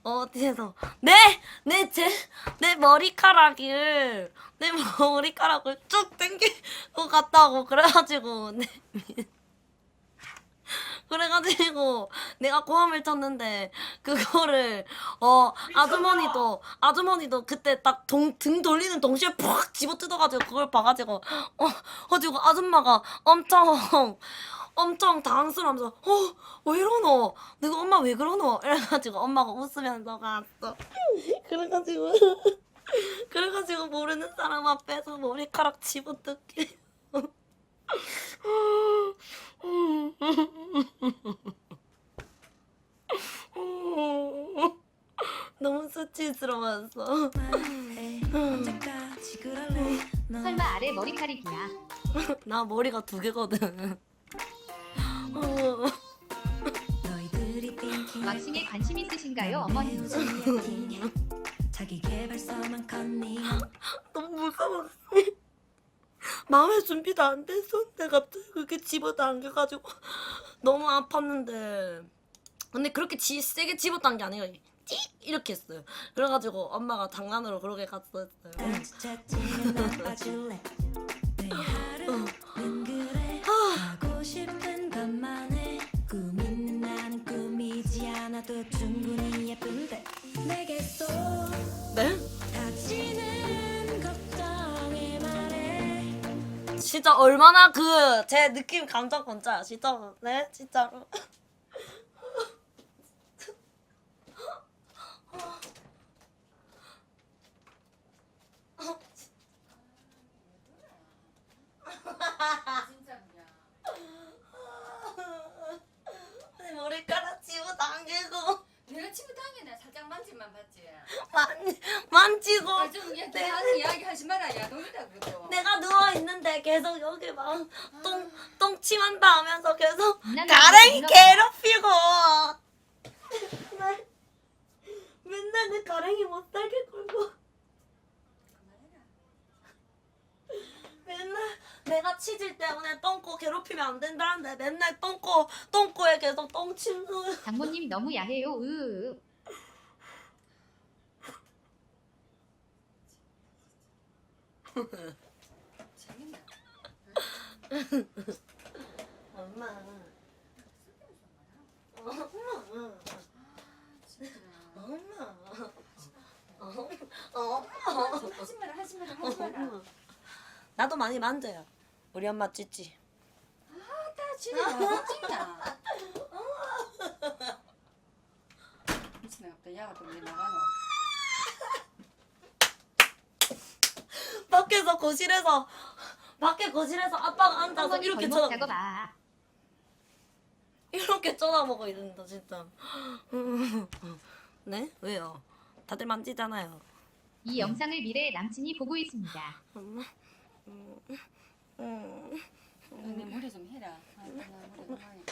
어디에서 내 머리카락을 쭉 당기고 갔다고. 그래가지고 내가 고함을 쳤는데 그거를 아주머니도 그때 딱 등 돌리는 동시에 푹 집어뜯어가지고 그걸 봐가지고 가지고 아줌마가 엄청 당황스러워하면서 왜 이러노? 너가 엄마 왜 그러노? 이래가지고 엄마가 웃으면서 갔어. 그래가지고 모르는 사람 앞에서 머리카락 집어뜯기. 너무 수치스러웠어. 설마 아래 머리카락이야. 나 머리가 2개거든. 왁싱에 관심 있으신가요, 어머니? 너무 무서웠어. 마음의 준비도 안 됐었는데 갑자기 그렇게 집어당겨가지고 너무 아팠는데, 근데 그렇게 세게 집어당긴 게 아니라 찍 이렇게 했어요. 그래가지고 엄마가 장난으로 그렇게 갔었어요. 하고 싶은 것만 해. 꿈 있는 나는 꾸미지 않아도 충분히 예쁜데 내게서 네? 닥치는 걱정에 말해. 진짜 얼마나 제 느낌 감정 건자야 진짜. 네 진짜로. 진짜 뭐야. 머리카락 집어당기고 내가 치부 당기네. 살짝 만지만 봤지. 만지고 좀 이야기 하지 마라. 야동이다 그것도. 내가 누워 있는데 계속 여기 막 똥침한다 하면서 계속 난 가랭이 이거- 괴롭히고 맨날 내 가랭이 못 살게 굴고 맨날 내가 치질 때문에 똥꼬 괴롭히면 안 된다는데 맨날 똥꼬에 계속 똥침고. 장모님 너무 야해요. 으으으. 재밌네. 엄마. 진짜. 하지 마라. 하지 마라. 나도 많이 만져요. 우리 엄마 찌찌. 나 진짜 멋진다. 미친애 없다. 야가 또 왜 나가노? 밖에 거실에서 아빠가 앉아서 한번이 이렇게 골목 작업아. 이렇게 쳐다보고 있는다 진짜. 네? 왜요? 다들 만지잖아요. 이 영상을 미래 남친이 보고 있습니다. 엄마. 내 머리 좀 해라. 나 머리 좀 하니.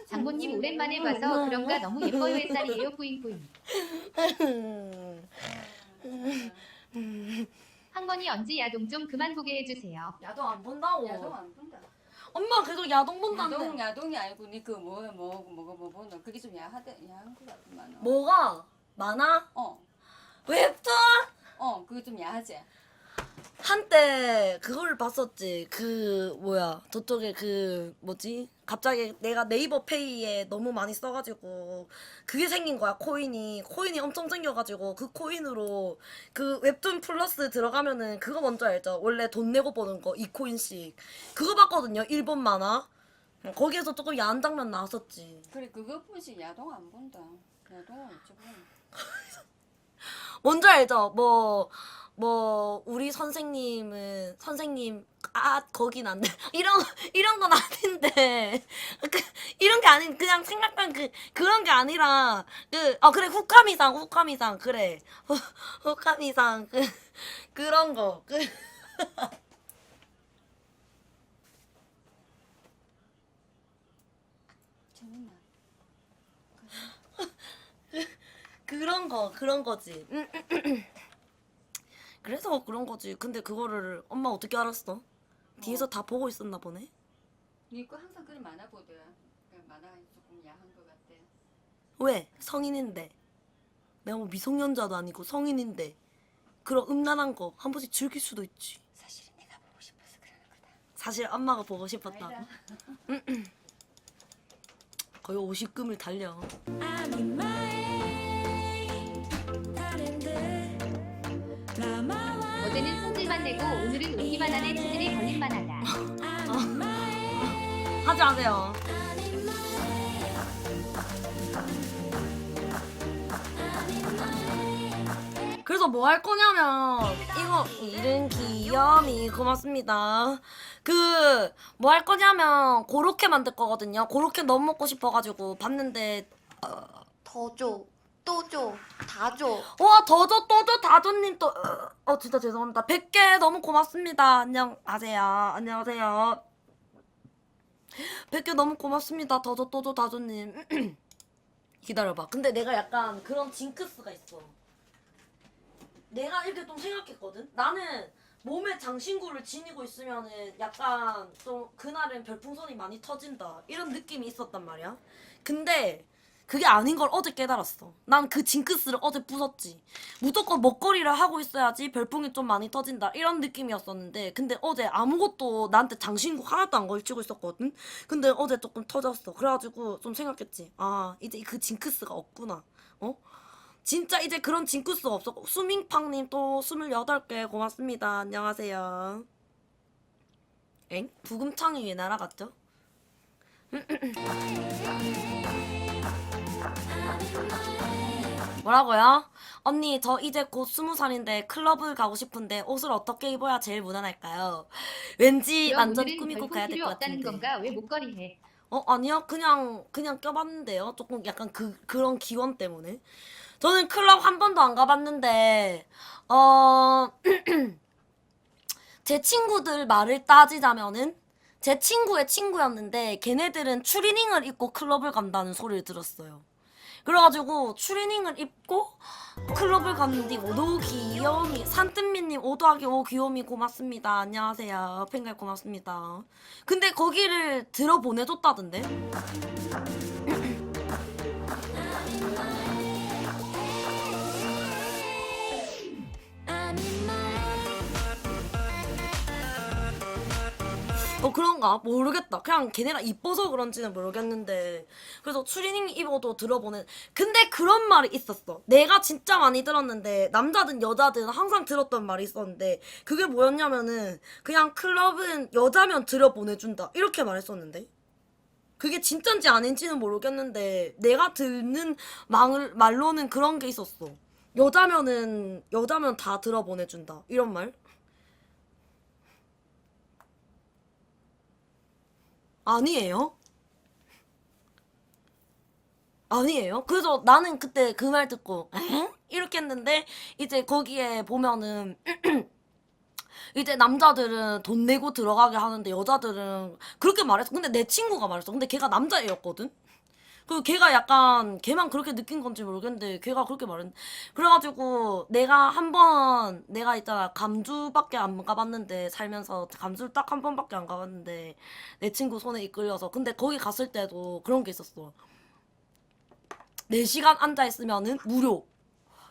장모님 오랜만에 봐서 그런가 너무 예뻐요. 햇살이에요. 뿌잉뿌잉. 한번이 언제 야동 좀 그만 보게 해주세요. 야동 안 본다고. 야동 안 본다. 엄마 계속 야동 본다는데. 야동이 아니고 니 그 뭐 본다. 그게 좀 야한 거 같구만. 뭐가 많아? 웹툰? 그거 좀 야하지. 한때 그걸 봤었지. 저쪽에 갑자기 내가 네이버 페이에 너무 많이 써가지고 그게 생긴 거야. 코인이 엄청 생겨가지고 그 코인으로 그 웹툰 플러스 들어가면은 그거 먼저 알죠? 원래 돈 내고 보는 거 2코인씩 그거 봤거든요. 일본 만화. 거기에서 조금 야한 장면 나왔었지. 그래 그거 보지 야동 안 본다. 야동 조금. 뭔지 알죠? 우리 선생님 거긴 안 돼. 이런 건 아닌데 이런 게 아닌 그냥 생각한 그런 게 아니라 그래 후카미상 그래 후카미상 그런 거 재밌나? 그런 거지. 그래서 그런 거지. 근데 그거를 엄마 어떻게 알았어? 뒤에서 다 보고 있었나 보네. 니거 항상 그리 많아 보든. 만화가 조금 야한 것 같아. 왜? 성인인데. 내가 뭐 미성년자도 아니고 성인인데. 그런 음란한 거 한 번씩 즐길 수도 있지. 사실은 내가 보고 싶어서 그러는 거다. 사실 엄마가 보고 싶었다고. 아니다. 거의 50금을 달려. 아닌 마에 다른 듯 드라마와 어제는 성질만 내고 오늘은 웃기만 하네. 치질이 걸릴만 하다. 아닌 마에 하지 마세요. 아닌 마에 아닌 마에 그래서 뭐 할 거냐면 이거 이른 귀염이 고맙습니다. 그 뭐 할 거냐면 고로케 만들 거거든요. 고로케 너무 먹고 싶어가지고 봤는데 더 줘. 또 줘. 다 줘. 와 더줘 또줘 다줘님 또 진짜 죄송합니다. 100개 너무 고맙습니다. 안녕하세요. 안녕하세요. 100개 너무 고맙습니다. 더줘 또줘 다줘님. 기다려봐. 근데 내가 약간 그런 징크스가 있어. 내가 이렇게 좀 생각했거든. 나는 몸에 장신구를 지니고 있으면은 약간 좀 그날은 별풍선이 많이 터진다 이런 느낌이 있었단 말이야. 근데 그게 아닌 걸 어제 깨달았어. 난 그 징크스를 어제 부쉈지. 무조건 먹거리를 하고 있어야지 별풍이 좀 많이 터진다 이런 느낌이었었는데, 근데 어제 아무것도 나한테 장신구 하나도 안 걸치고 있었거든. 근데 어제 조금 터졌어. 그래가지고 좀 생각했지. 아 이제 그 징크스가 없구나. 진짜 이제 그런 징크스가 없어. 수밍팡님 또 28개 고맙습니다. 안녕하세요. 엥? 부금창이 왜 날아갔죠? 뭐라고요? 언니 저 이제 곧 20살인데 클럽을 가고 싶은데 옷을 어떻게 입어야 제일 무난할까요? 왠지 그럼 완전 오늘은 꾸미고 별풍 가야 될 필요 것 없다는 같은데. 건가? 왜 목걸이 해? 아니요. 그냥 껴봤는데요. 조금 약간 그런 기원 때문에. 저는 클럽 한 번도 안 가봤는데, 제 친구들 말을 따지자면은, 제 친구의 친구였는데, 걔네들은 추리닝을 입고 클럽을 간다는 소리를 들었어요. 그래가지고, 추리닝을 입고, 클럽을 갔는데, 오도 귀요미, 산뜻미님 5더하기5 귀요미 고맙습니다. 안녕하세요. 팬갈 고맙습니다. 근데 거기를 들어보내줬다던데? 아닌 마에 그런가? 모르겠다. 그냥 걔네가 이뻐서 그런지는 모르겠는데. 그래서 추리닝 입어도 들어보는. 근데 그런 말이 있었어. 내가 진짜 많이 들었는데, 남자든 여자든 항상 들었던 말이 있었는데, 그게 뭐였냐면은, 그냥 클럽은 여자면 들여보내준다. 이렇게 말했었는데. 그게 진짠지 아닌지는 모르겠는데, 내가 듣는 말로는 그런 게 있었어. 여자면 다 들어보내준다. 이런 말. 아니에요? 아니에요? 그래서 나는 그때 그 말 듣고 엥? 이렇게 했는데, 이제 거기에 보면은 이제 남자들은 돈 내고 들어가게 하는데 여자들은 그렇게 말했어. 근데 내 친구가 말했어. 근데 걔가 남자애였거든? 그 걔가 약간 걔만 그렇게 느낀 건지 모르겠는데 걔가 그렇게 말했는데, 그래가지고 내가 있잖아 감주밖에 안 가봤는데, 살면서 감주를 딱 한 번밖에 안 가봤는데 내 친구 손에 이끌려서. 근데 거기 갔을 때도 그런 게 있었어. 4시간 앉아있으면은 무료.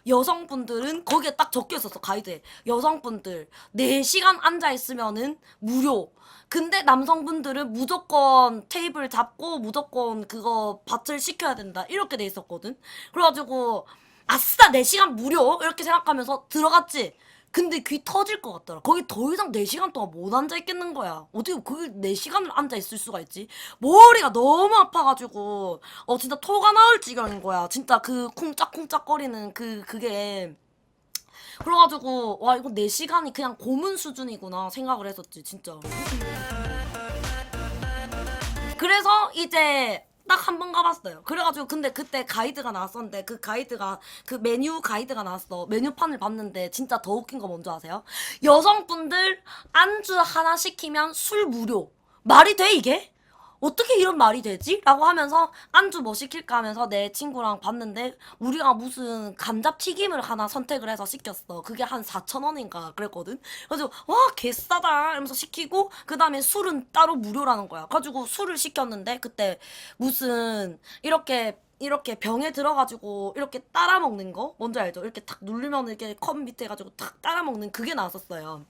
여성분들은 거기에 딱 적혀 있었어. 가이드에 여성분들 4시간 앉아있으면은 무료. 근데 남성분들은 무조건 테이블 잡고 무조건 그거 밭을 시켜야 된다 이렇게 돼 있었거든. 그래가지고 아싸 4시간 무료 이렇게 생각하면서 들어갔지. 근데 귀 터질 것 같더라. 거기 더 이상 4시간 동안 못 앉아있겠는 거야. 어떻게 거기 4시간을 앉아있을 수가 있지? 머리가 너무 아파가지고 진짜 토가 나올 지경인 거야. 진짜 그 쿵짝쿵짝거리는 그게. 그래가지고 와 이거 4시간이 그냥 고문 수준이구나 생각을 했었지 진짜. 그래서 이제 딱 한 번 가봤어요. 그래가지고 근데 그때 가이드가 나왔었는데, 그 가이드가 그 메뉴 가이드가 나왔어. 메뉴판을 봤는데 진짜 더 웃긴 거 뭔지 아세요? 여성분들 안주 하나 시키면 술 무료. 말이 돼 이게? 어떻게 이런 말이 되지? 라고 하면서 안주 뭐 시킬까 하면서 내 친구랑 봤는데 우리가 무슨 감자튀김을 하나 선택을 해서 시켰어. 그게 한 4,000원인가 그랬거든. 그래서 와 개싸다 이러면서 시키고 그 다음에 술은 따로 무료라는 거야. 그래가지고 술을 시켰는데 그때 무슨 이렇게 병에 들어가지고 이렇게 따라 먹는 거 뭔지 알죠? 이렇게 탁 누르면 이렇게 컵 밑에 가지고 탁 따라 먹는 그게 나왔었어요.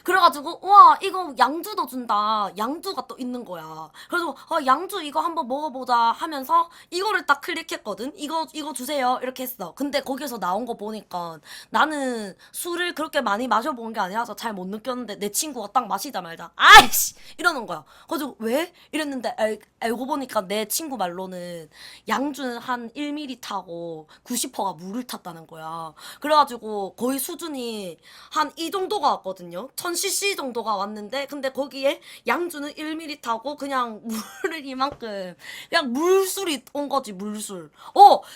그래가지고 와 이거 양주도 준다. 양주가 또 있는 거야. 그래서 양주 이거 한번 먹어보자 하면서 이거를 딱 클릭했거든. 이거 주세요 이렇게 했어. 근데 거기서 나온 거 보니까 나는 술을 그렇게 많이 마셔본 게 아니라서 잘 못 느꼈는데 내 친구가 딱 마시자마자 아이씨 이러는 거야. 그래서 왜? 이랬는데 알고 보니까 내 친구 말로는 양주는 한 1ml 타고 90%가 물을 탔다는 거야. 그래가지고 거의 수준이 한 이 정도가 왔거든요. 1000cc 정도가 왔는데 근데 거기에 양주는 1ml 타고 그냥 물을 이만큼 그냥 물술이 온 거지 물술.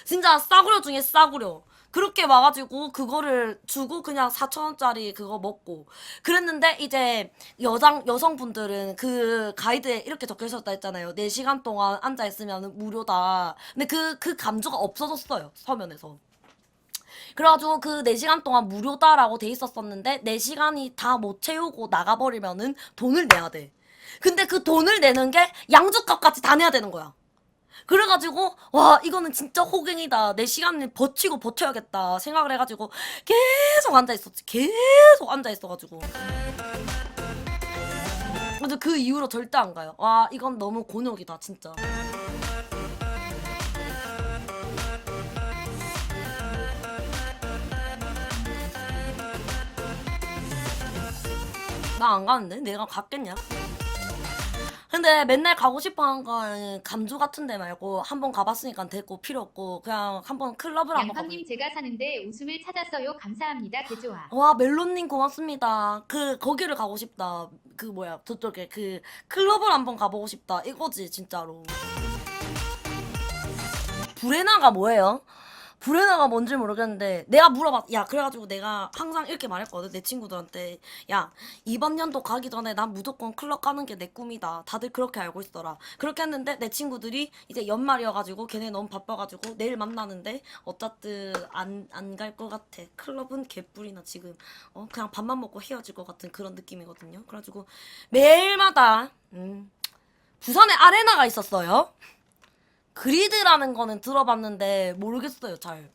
진짜 싸구려 중에 싸구려. 그렇게 와가지고 그거를 주고 그냥 4,000원짜리 그거 먹고 그랬는데 이제 여성분들은 그 가이드에 이렇게 적혀있었다 했잖아요. 4시간 동안 앉아있으면 무료다. 근데 그 감주가 없어졌어요 서면에서. 그래가지고 그 4시간 동안 무료다라고 돼 있었었는데 4시간이 다 못 채우고 나가버리면은 돈을 내야 돼. 근데 그 돈을 내는 게 양주값까지 다 내야 되는 거야. 그래가지고 와 이거는 진짜 호갱이다. 4시간을 버텨야겠다 생각을 해가지고 계속 앉아있었지. 계속 앉아있어가지고 근데 그 이후로 절대 안 가요. 와 이건 너무 곤욕이다 진짜. 나 안 가는데? 내가 갔겠냐? 근데 맨날 가고 싶어 한 건 감주 같은 데 말고 한번 가봤으니까 됐고 필요 없고 그냥 한번 클럽을 한번 가고. 양팡님 제가 사는데 웃음을 찾았어요. 감사합니다. 개좋아. 와 멜론님 고맙습니다. 거기를 가고 싶다. 그 뭐야 저쪽에 그 클럽을 한번 가보고 싶다 이거지 진짜로. 브레나가 뭐예요? 브레나가 뭔지 모르겠는데 내가 물어봤. 야 그래가지고 내가 항상 이렇게 말했거든 내 친구들한테. 야 이번 연도 가기 전에 난 무조건 클럽 가는 게 내 꿈이다. 다들 그렇게 알고 있어라. 그렇게 했는데 내 친구들이 이제 연말이어가지고 걔네 너무 바빠가지고 내일 만나는데 어쨌든 안 갈 것 같아. 클럽은 개뿔이나 지금 그냥 밥만 먹고 헤어질 것 같은 그런 느낌이거든요. 그래가지고 매일마다 부산에 아레나가 있었어요. 그리드라는 거는 들어봤는데 모르겠어요 잘.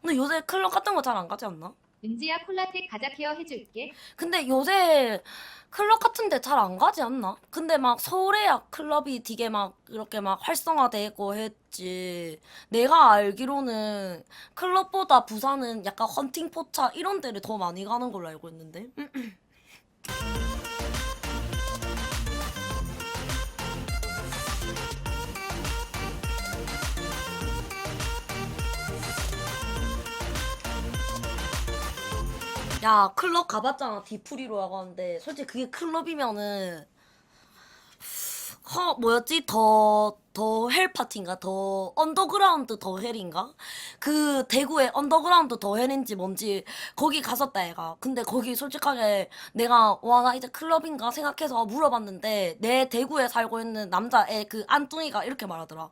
근데 요새 클럽 같은 거 잘 안 가지 않나? 은지야 콜라텍 가자 케어 해줄게. 근데 요새 클럽 같은 데 잘 안 가지 않나? 근데 막 서울에야 클럽이 되게 막 이렇게 막 활성화되고 했지. 내가 알기로는 클럽보다 부산은 약간 헌팅포차 이런 데를 더 많이 가는 걸로 알고 있는데. 야 클럽 가봤잖아 디프리로 하고 하는데 솔직히 그게 클럽이면은 뭐였지? 더 헬 파티인가? 더 언더그라운드 더 헬인가? 그 대구의 언더그라운드 더 헬인지 뭔지 거기 갔었다 애가. 근데 거기 솔직하게 내가 와 나 이제 클럽인가 생각해서 물어봤는데 내 대구에 살고 있는 남자애 그 안뚱이가 이렇게 말하더라.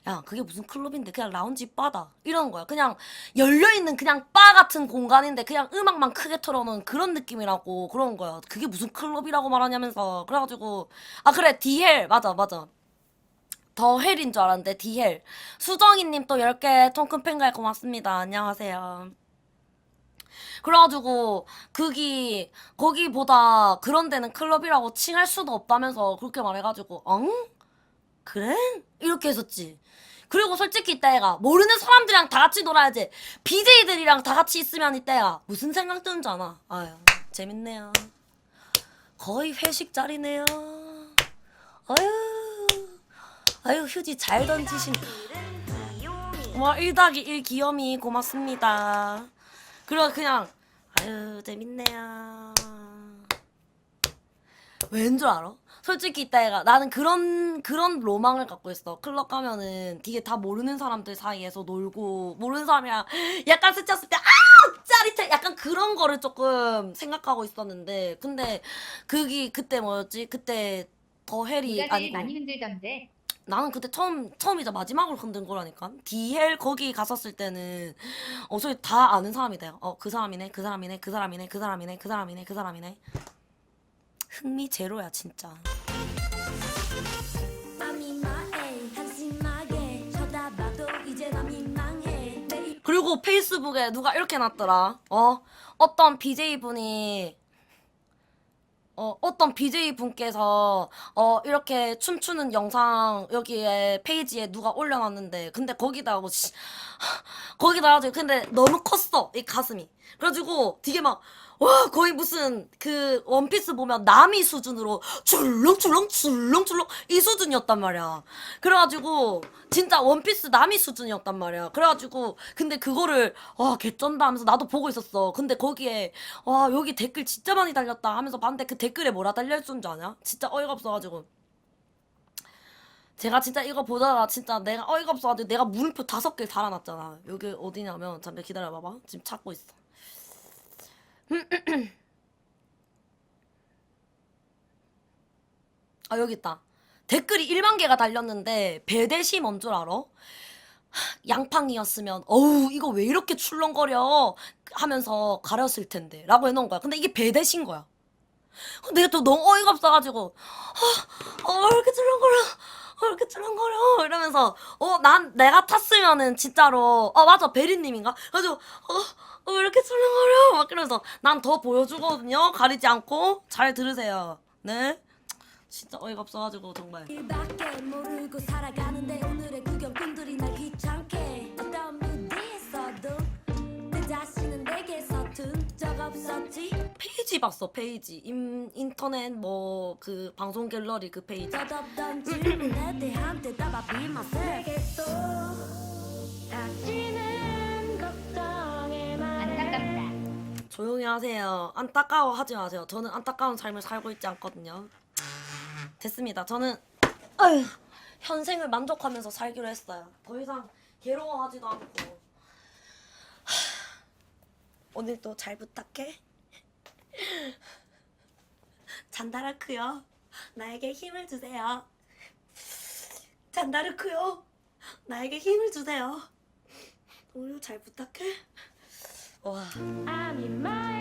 야 그게 무슨 클럽인데 그냥 라운지 바다 이러는 거야. 그냥 열려있는 그냥 바 같은 공간인데 그냥 음악만 크게 틀어놓은 그런 느낌이라고 그런 거야. 그게 무슨 클럽이라고 말하냐면서. 그래가지고 아 그래 디헬 맞아 더 헬인 줄 알았는데 디헬. 수정이님 또 10개 통큰 팬가에 고맙습니다. 안녕하세요. 그래가지고 거기보다 그런 데는 클럽이라고 칭할 수도 없다면서 그렇게 말해가지고 응? 그래? 이렇게 했었지. 그리고 솔직히 이때가 모르는 사람들이랑 다 같이 놀아야지. BJ들이랑 다 같이 있으면 이때가 무슨 생각 드는지 아나? 아유 재밌네요. 거의 회식 자리네요. 아유 휴지 잘 던지신. 와 1+1 귀요미 고맙습니다. 그리고 그냥 아유 재밌네요. 왠 줄 알아? 솔직히 이따가 나는 그런 로망을 갖고 있어. 클럽 가면은 되게 다 모르는 사람들 사이에서 놀고 모르는 사람이랑 약간 스쳤을 때 짜릿해 약간 그런 거를 조금 생각하고 있었는데 근데 그때 뭐였지? 그때 더 헬이 누가 제일 아니고 많이 흔들던데. 나는 그때 처음이자 마지막으로 흔든 거라니까. 디헬 거기 갔었을 때는 저희 다 아는 사람이 돼요. 그 사람이네, 그 사람이네, 그 사람이네, 그 사람이네, 그 사람이네, 그 사람이네. 흥미 제로야 진짜. I'm in my A 한심하게 쳐다봐도 이제 난 민망해 매일 그리고 페이스북에 누가 이렇게 놨더라. 어떤 BJ 분이 어떤 BJ 분께서 이렇게 춤추는 영상 여기에 페이지에 누가 올려놨는데 근데 거기다가 거기다가 근데 너무 컸어 이 가슴이. 그래가지고 되게 막 와 거의 무슨 그 원피스 보면 나미 수준으로 출렁출렁 출렁출렁 이 수준이었단 말이야. 그래가지고 진짜 원피스 나미 수준이었단 말이야. 그래가지고 근데 그거를 와 개쩐다 하면서 나도 보고 있었어. 근데 거기에 와 여기 댓글 진짜 많이 달렸다 하면서 봤는데 그 댓글에 뭐라 달려있는 줄 아냐? 진짜 어이가 없어가지고 제가 진짜 이거 보다가 진짜 내가 어이가 없어가지고 내가 물음표 5개 달아놨잖아. 여기 어디냐면 잠깐 기다려봐봐. 지금 찾고 있어. 여기 있다. 댓글이 1만 개가 달렸는데 배대시 뭔 줄 알아? 양팡이었으면 어우 이거 왜 이렇게 출렁거려 하면서 가렸을 텐데 라고 해놓은 거야. 근데 이게 배대시인 거야. 내가 또 너무 어이가 없어가지고 왜 이렇게 출렁거려 왜 이렇게 출렁거려 이러면서 난 내가 탔으면은 진짜로 맞아 베리님인가? 그래가지고 왜 이렇게 출렁거려 막 이러면서 난 더 보여주거든요. 가리지 않고 잘 들으세요. 네 진짜 어이가 없어가지고 정말. 밖에 모르고 살아가는데 오늘의 구경꾼들이 날 귀찮게 어떤 무대에서도 내 자신은 내게 서툰 적 없었지 페이지 봤어 페이지 인터넷 뭐 그 방송 갤러리 그 페이지. 젖없던 질문에 대한 대답 be myself 내게 또 다시는 걱정에 안타깝다. 조용히 하세요. 안타까워하지 마세요. 저는 안타까운 삶을 살고 있지 않거든요. 됐습니다. 저는 현생을 만족하면서 살기로 했어요. 더 이상 괴로워하지도 않고. 오늘도 잘 부탁해. 잔다르크요. 나에게 힘을 주세요. 잔다르크요. 나에게 힘을 주세요. 오늘 잘 부탁해. 와. I'm in my